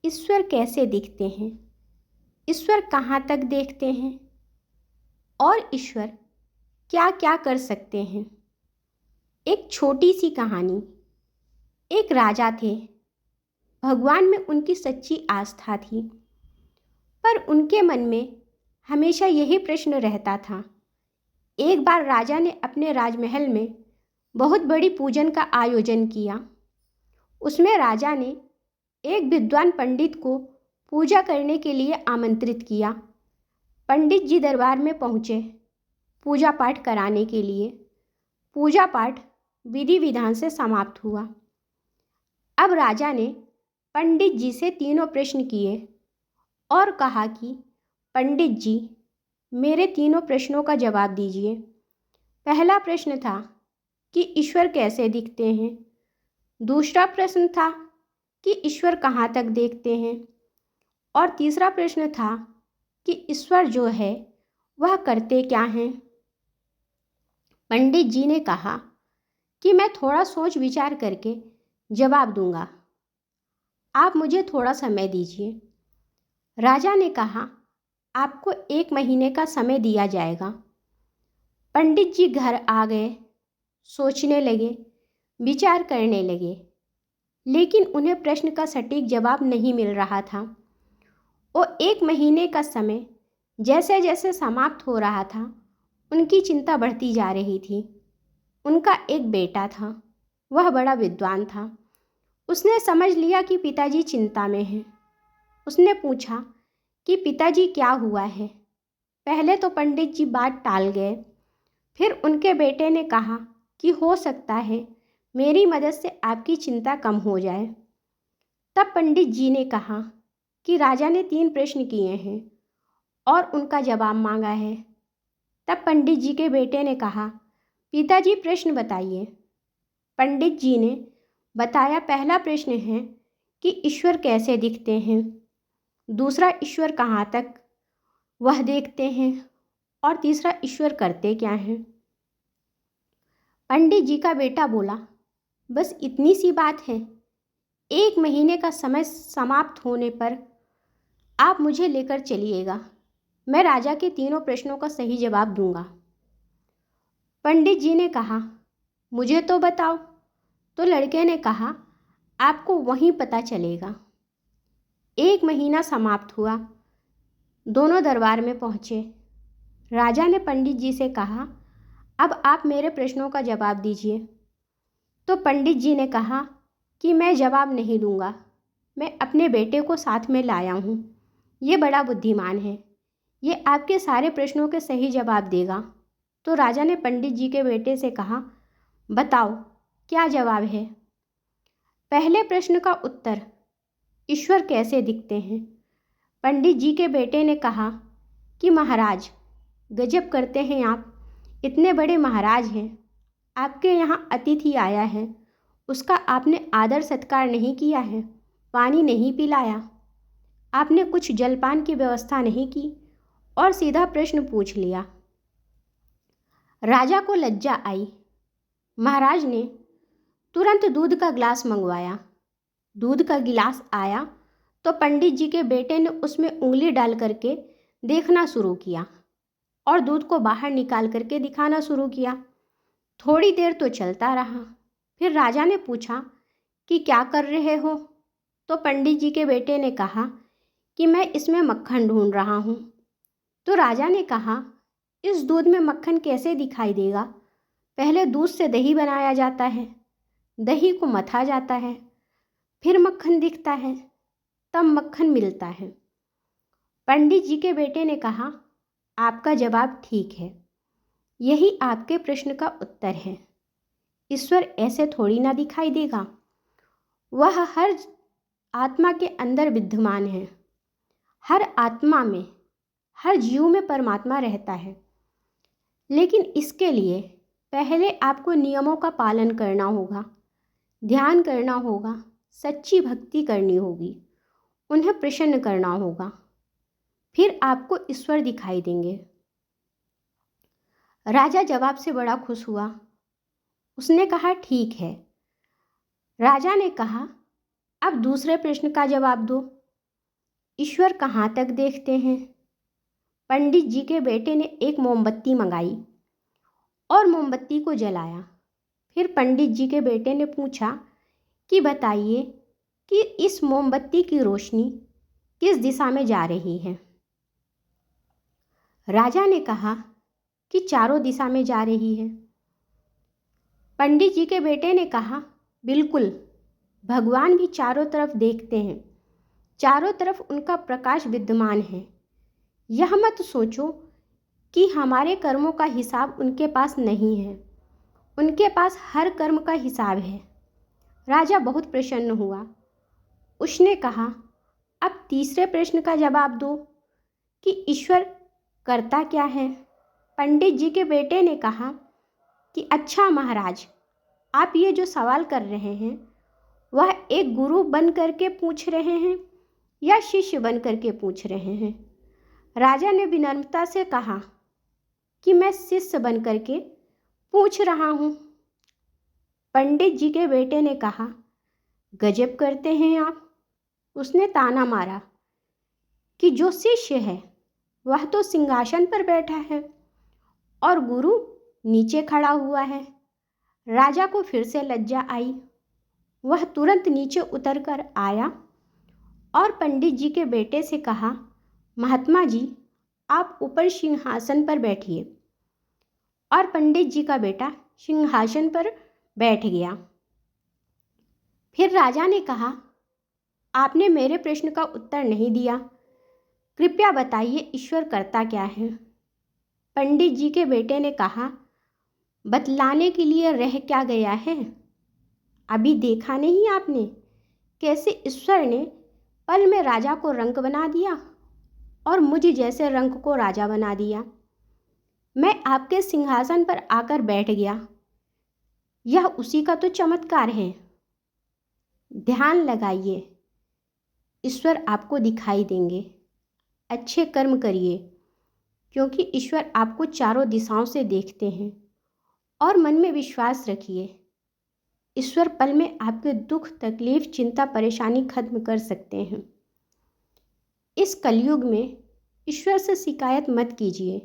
ईश्वर कैसे दिखते हैं? ईश्वर कहाँ तक देखते हैं? और ईश्वर क्या क्या कर सकते हैं? एक छोटी सी कहानी। एक राजा थे। भगवान में उनकी सच्ची आस्था थी, पर उनके मन में हमेशा यही प्रश्न रहता था। एक बार राजा ने अपने राजमहल में बहुत बड़ी पूजन का आयोजन किया। उसमें राजा ने एक विद्वान पंडित को पूजा करने के लिए आमंत्रित किया। पंडित जी दरबार में पहुँचे पूजा पाठ कराने के लिए। पूजा पाठ विधि विधान से समाप्त हुआ। अब राजा ने पंडित जी से तीनों प्रश्न किए और कहा कि पंडित जी, मेरे तीनों प्रश्नों का जवाब दीजिए। पहला प्रश्न था कि ईश्वर कैसे दिखते हैं। दूसरा प्रश्न था कि ईश्वर कहाँ तक देखते हैं। और तीसरा प्रश्न था कि ईश्वर जो है वह करते क्या हैं। पंडित जी ने कहा कि मैं थोड़ा सोच विचार करके जवाब दूंगा, आप मुझे थोड़ा समय दीजिए। राजा ने कहा, आपको 1 महीने का समय दिया जाएगा। पंडित जी घर आ गए, सोचने लगे, विचार करने लगे, लेकिन उन्हें प्रश्न का सटीक जवाब नहीं मिल रहा था। वो 1 महीने का समय जैसे जैसे समाप्त हो रहा था, उनकी चिंता बढ़ती जा रही थी। उनका एक बेटा था, वह बड़ा विद्वान था। उसने समझ लिया कि पिताजी चिंता में हैं। उसने पूछा कि पिताजी क्या हुआ है। पहले तो पंडित जी बात टाल गए, फिर उनके बेटे ने कहा कि हो सकता है मेरी मदद से आपकी चिंता कम हो जाए। तब पंडित जी ने कहा कि राजा ने 3 प्रश्न किए हैं और उनका जवाब मांगा है। तब पंडित जी के बेटे ने कहा, पिताजी प्रश्न बताइए। पंडित जी ने बताया, पहला प्रश्न है कि ईश्वर कैसे दिखते हैं। दूसरा, ईश्वर कहाँ तक वह देखते हैं। और तीसरा, ईश्वर करते क्या हैं। पंडित जी का बेटा बोला, बस इतनी सी बात है। 1 महीने का समय समाप्त होने पर आप मुझे लेकर चलिएगा, मैं राजा के तीनों प्रश्नों का सही जवाब दूंगा। पंडित जी ने कहा, मुझे तो बताओ। तो लड़के ने कहा, आपको वहीं पता चलेगा। 1 महीना समाप्त हुआ। दोनों दरबार में पहुँचे। राजा ने पंडित जी से कहा, अब आप मेरे प्रश्नों का जवाब दीजिए। तो पंडित जी ने कहा कि मैं जवाब नहीं दूंगा, मैं अपने बेटे को साथ में लाया हूँ। ये बड़ा बुद्धिमान है, ये आपके सारे प्रश्नों के सही जवाब देगा। तो राजा ने पंडित जी के बेटे से कहा, बताओ क्या जवाब है। पहले प्रश्न का उत्तर, ईश्वर कैसे दिखते हैं। पंडित जी के बेटे ने कहा कि महाराज, गजब करते हैं आप, इतने बड़े महाराज हैं, आपके यहाँ अतिथि आया है, उसका आपने आदर सत्कार नहीं किया है, पानी नहीं पिलाया, आपने कुछ जलपान की व्यवस्था नहीं की और सीधा प्रश्न पूछ लिया। राजा को लज्जा आई। महाराज ने तुरंत दूध का गिलास मंगवाया। दूध का गिलास आया तो पंडित जी के बेटे ने उसमें उंगली डाल करके देखना शुरू किया और दूध को बाहर निकाल करके दिखाना शुरू किया। थोड़ी देर तो चलता रहा। फिर राजा ने पूछा कि क्या कर रहे हो। तो पंडित जी के बेटे ने कहा कि मैं इसमें मक्खन ढूंढ रहा हूँ। तो राजा ने कहा, इस दूध में मक्खन कैसे दिखाई देगा। पहले दूध से दही बनाया जाता है, दही को मथा जाता है, फिर मक्खन दिखता है, तब मक्खन मिलता है। पंडित जी के बेटे ने कहा, आपका जवाब ठीक है, यही आपके प्रश्न का उत्तर है। ईश्वर ऐसे थोड़ी ना दिखाई देगा, वह हर आत्मा के अंदर विद्यमान है। हर आत्मा में, हर जीव में परमात्मा रहता है, लेकिन इसके लिए पहले आपको नियमों का पालन करना होगा, ध्यान करना होगा, सच्ची भक्ति करनी होगी, उन्हें प्रसन्न करना होगा, फिर आपको ईश्वर दिखाई देंगे। राजा जवाब से बड़ा खुश हुआ। उसने कहा, ठीक है। राजा ने कहा, अब दूसरे प्रश्न का जवाब दो। ईश्वर कहाँ तक देखते हैं? पंडित जी के बेटे ने एक मोमबत्ती मंगाई और मोमबत्ती को जलाया। फिर पंडित जी के बेटे ने पूछा कि बताइए कि इस मोमबत्ती की रोशनी किस दिशा में जा रही है? राजा ने कहा कि चारों दिशा में जा रही है। पंडित जी के बेटे ने कहा, बिल्कुल, भगवान भी चारों तरफ देखते हैं, चारों तरफ उनका प्रकाश विद्यमान है। यह मत सोचो कि हमारे कर्मों का हिसाब उनके पास नहीं है, उनके पास हर कर्म का हिसाब है। राजा बहुत प्रसन्न हुआ। उसने कहा, अब तीसरे प्रश्न का जवाब दो कि ईश्वर करता क्या है? पंडित जी के बेटे ने कहा कि अच्छा महाराज, आप ये जो सवाल कर रहे हैं वह एक गुरु बन करके पूछ रहे हैं या शिष्य बन करके पूछ रहे हैं? राजा ने विनम्रता से कहा कि मैं शिष्य बन करके पूछ रहा हूँ। पंडित जी के बेटे ने कहा, गजब करते हैं आप। उसने ताना मारा कि जो शिष्य है वह तो सिंहासन पर बैठा है और गुरु नीचे खड़ा हुआ है। राजा को फिर से लज्जा आई। वह तुरंत नीचे उतरकर आया और पंडित जी के बेटे से कहा, महात्मा जी, आप ऊपर सिंहासन पर बैठिए। और पंडित जी का बेटा सिंहासन पर बैठ गया। फिर राजा ने कहा, आपने मेरे प्रश्न का उत्तर नहीं दिया, कृपया बताइए ईश्वर करता क्या है? पंडित जी के बेटे ने कहा, बतलाने के लिए रह क्या गया है? अभी देखा नहीं आपने कैसे ईश्वर ने पल में राजा को रंक बना दिया और मुझ जैसे रंक को राजा बना दिया। मैं आपके सिंहासन पर आकर बैठ गया। यह उसी का तो चमत्कार है। ध्यान लगाइए, ईश्वर आपको दिखाई देंगे। अच्छे कर्म करिए क्योंकि ईश्वर आपको चारों दिशाओं से देखते हैं। और मन में विश्वास रखिए, ईश्वर पल में आपके दुख, तकलीफ, चिंता, परेशानी खत्म कर सकते हैं। इस कलयुग में ईश्वर से शिकायत मत कीजिए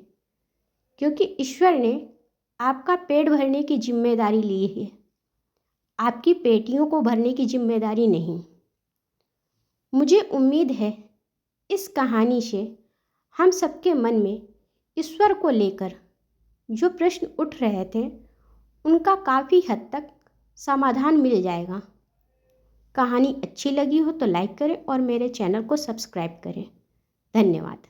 क्योंकि ईश्वर ने आपका पेट भरने की जिम्मेदारी ली है, आपकी पेटियों को भरने की जिम्मेदारी नहीं। मुझे उम्मीद है इस कहानी से हम सबके मन में ईश्वर को लेकर जो प्रश्न उठ रहे थे उनका काफ़ी हद तक समाधान मिल जाएगा। कहानी अच्छी लगी हो तो लाइक करें और मेरे चैनल को सब्सक्राइब करें। धन्यवाद।